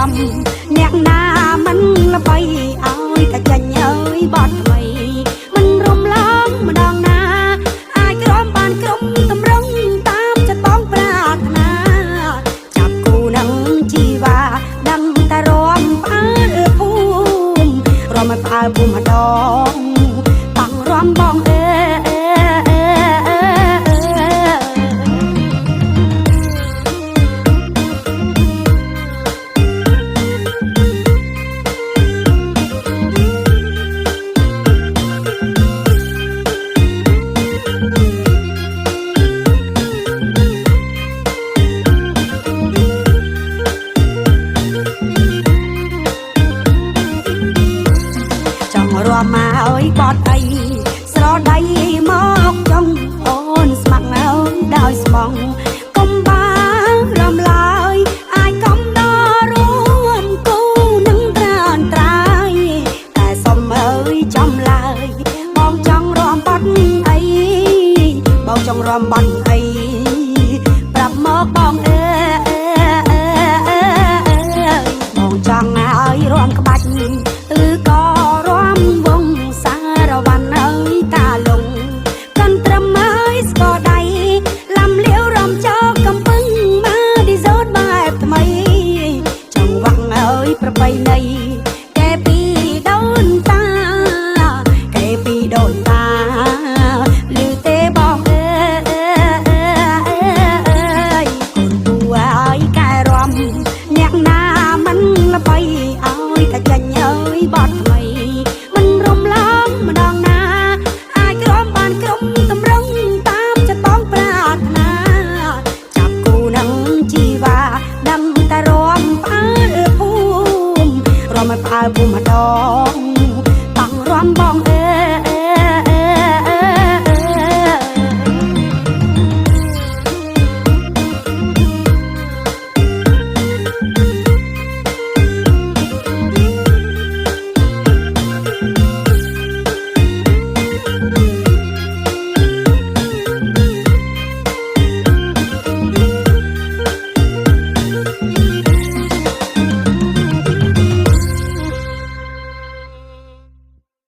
มអ្នកណាមិនល្បីឲ្យតែចាញ់អើយបត់ថ្មីមិនរំលងម្ដងណាអាចក្រំបានក្រុមតម្រង់តាមចិត្តបងប្រាថ្នាចាប់គូនឹងជីវ៉ាដឹងតែរំផ្អើលភូមិរំឲ្យផ្អើលភូមិម្ដងតាំងរំបងរំមកឲ្យបត់អីស្រដៃមកចង់អូនស្ម័គ្រនៅដោយស្មងកុំបានរំឡើយអាចកំដររួមគូនឹងត្រានត្រាយតែសុំអើយចំឡើយបងចង់រំបត់អីបងចង់រំបត់អីប្រាប់មកបងបងចង់ឲ្យរំក្បាច់ឬក៏ប្របីនៃកែពីដូនតាកែពីដូនតាឮទេបងអើយកូនគួរឲ្យកែរំអ្នកណាមិនល្បីឲ្យតែចាញ់អើយបត់ថ្មីមិនរំលងម្ដងណាអាចក្រំបានក្រុមតម្រង់តាមចិត្តបងប្រាថ្នាចាប់គូនឹងជីវ៉ាដឹងតែរំផ្អើលភូមិរំឲ្យផ្អើលភូមិម្ដង